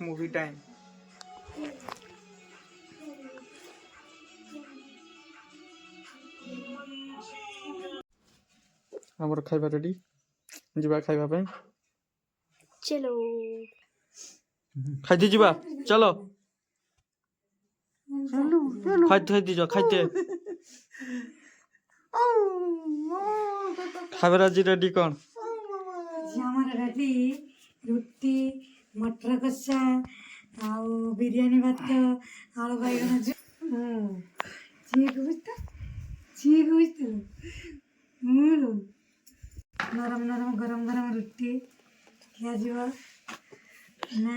Movie time. हमर खाइबा ready जीवा खाइबा पे चलो खाइते जीवा चलो खाइते दीज खाइते खाइबा आज रेडी कौन हमारा रेडी रुटी मटर कषा आउ बिरयानी भात आलू बैगन नरम नरम गरम गरम रुटी खिया ना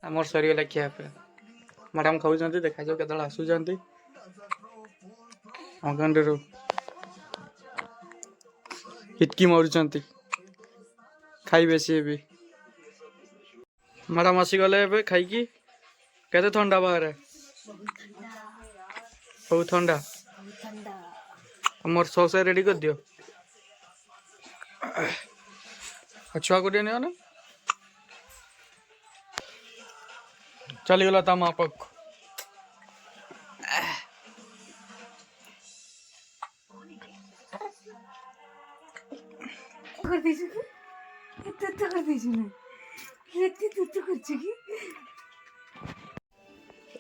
आमर सरीगला खिया पे मैडम खाऊ देखा जाओ केत आसुँच अगंडू हिटकी मारुंट खाइबे सी भी मैडम आसीगले खाई केते ठंडा बाहर बहुत ठंडा मोर सौस रेडी कर दियो छुआ को नहीं ना चलीगला ता माँ पक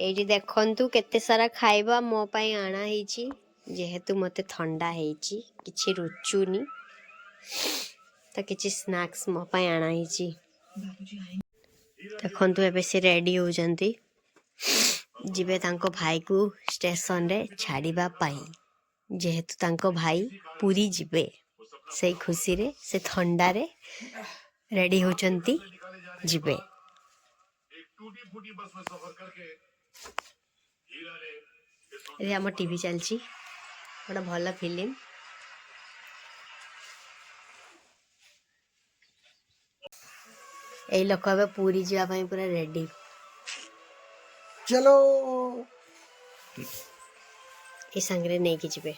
एठी देखंतु केते सारा खाइबा मो पई आना हेची जेहेतु मते ठंडा हेची किछि रुचुनी तो किछि स्नैक्स मो पई आना हेची देखंतु एबे से रेडी हो जंती जिबे तांको भाई को स्टेशन रे छाड़ीबा पाई जेहेतु तांको भाई पूरी जिबे से खुशी रे से ठंडा रे रेडी होचंती जिबे ये हम टीवी चलची बड़ा भल फिल्म एई लोक अब पूरी जावा पई पूरा रेडी चलो ए संगरे नहीं कि जिबे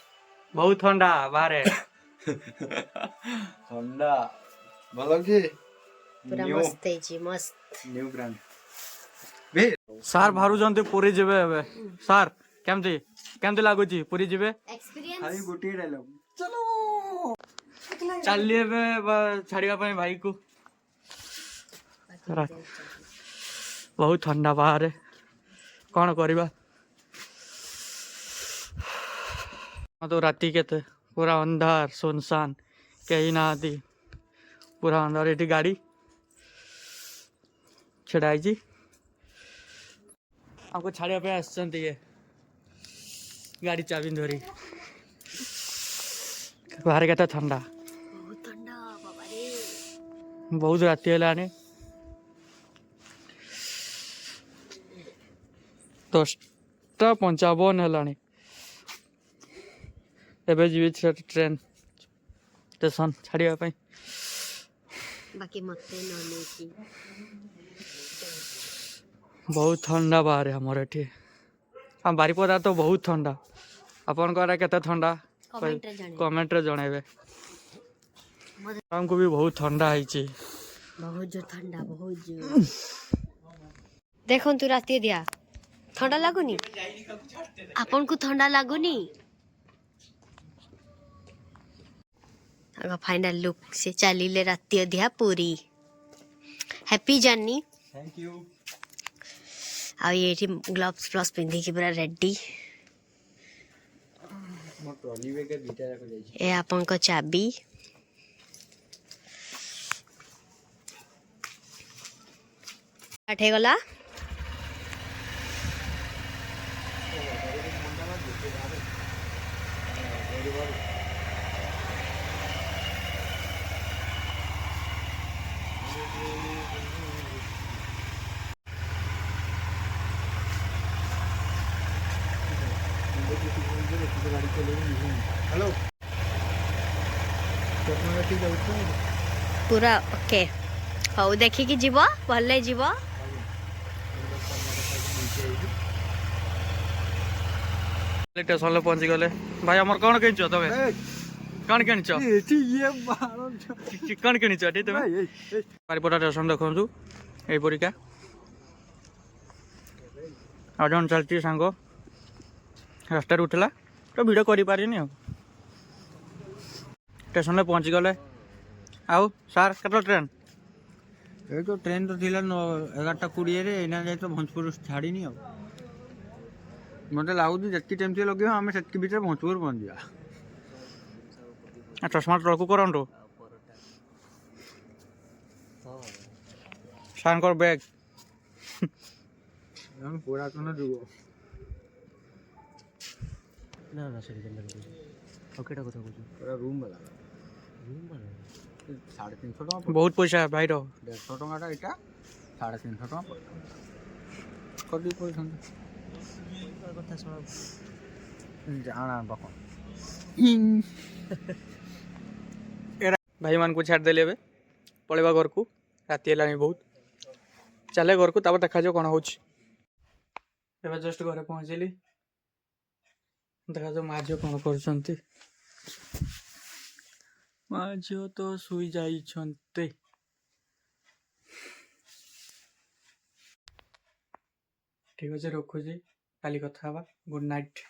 बहुत ठंडा बाहर ठंडा भलो की पूरा मस्त है जी मस्त न्यू ब्रांड बे सार भारू जंते पूरी जिबे एबे सार केमती केमती लागुची पूरी जिबे एक्सपीरियंस खाली गोटी डायलॉग चलो चलिए बे छाड़िया पई भाई को बहुत ठंडा बाहर कौन करवा तो राति के पूरा अंधार सुनसान कहीं ना पूरा अंधार ये गाड़ी छड़ाई हमको छाड़िया पे आसचंती ये गाड़ी चाबी धरी बाहर के ठंडा बहुत ठंडा बाबा रे बहुत राति है 10:55 है जी ट्रेन स्टेशन छाड़िया बाकी मते नने की बहुत ठंडा बाहर हमर एठी हम बारिपदा तो बहुत ठंडा अपन को केते ठंडा कमेंट रे जणेबे हमको भी बहुत ठंडा है बहुत जो ठंडा बहुत जो देखो तू राति दिया ठंडा लागुनी आपन को ठंडा लागुनी अगर फाइनल लुक से चलीले राति दिया पूरी हैप्पी जर्नी थैंक यू आ ये ग्लव्स प्लस पिंधी की पूरा रेडी ए आपन को चाबी आठे गला हेलो पूरा ओके हौ देखिकी जीव भले जीव स्टेशन पहुंची गले भाई हमर कौन किनछ तबे कौन किनछ ये कौन किनछ एठी तबे बारिपदा स्टेशन देखंतु ଏଇପରିକା ଆଉ ଜଣେ ଚାଲିଛି ସାଙ୍ଗ ରାସ୍ତାରେ ଉଠିଲା ତ ଭିଡ଼ିଓ କରିପାରିନି ଆଉ ଷ୍ଟେସନରେ ପହଞ୍ଚିଗଲେ। ଆଉ ସାର୍ କେତେବେଳେ ଟ୍ରେନ୍? এই তো ট্রেন তো ଥିଲା 11:20 ଏଇନା ଯାଇ ତ ଭଞ୍ଜପୁର ଛାଡ଼ିନି ଆଉ ମୋତେ ଲାଗୁଛି ଯେତିକି ଟାଇମ୍ ସେ ଲଗେଇବ ଆମେ ସେତିକି ଭିତରେ ଭଞ୍ଜପୁର ପହଞ୍ଚିବା। ଚଷମା ତଳକୁ କରନ୍ତୁ। ସାର୍ଙ୍କର ବ୍ୟାଗ୍ ପୁରାତନ ଯୁଗ। ନା ନା ସେଠି ଆଉ କେଟା କଥା କହୁଛୁ? ପୁରା ରୁମ୍ ବାଲା 350 ଟଙ୍କା ବହୁତ ପଇସା ଭାଇର। 150 ଟଙ୍କାଟା ଏଇଟା 350 ଟଙ୍କା କରିଦେଇ ପଡ଼ିଛନ୍ତି। କଥା ଶୁଣ ଜାଣା ବାପ ଭାଇମାନଙ୍କୁ ଛାଡ଼ିଦେଲି ଏବେ ପଳେଇବା ଘରକୁ। ରାତି ହେଲାଣି ବହୁତ। ଚାଲେ ଘରକୁ ତାପରେ ଦେଖାଯିବ କ'ଣ ହେଉଛି। ଏବେ ଜଷ୍ଟ ଘରେ ପହଞ୍ଚିଲି। ଦେଖାଯାଉ ମା ଝିଅ କ'ଣ କରୁଛନ୍ତି। ମା ଝିଅ ତ ଶୋଇ ଯାଇଛନ୍ତି। ଠିକ୍ ଅଛି ରଖୁଛି କାଲି କଥା ହେବା। Good night.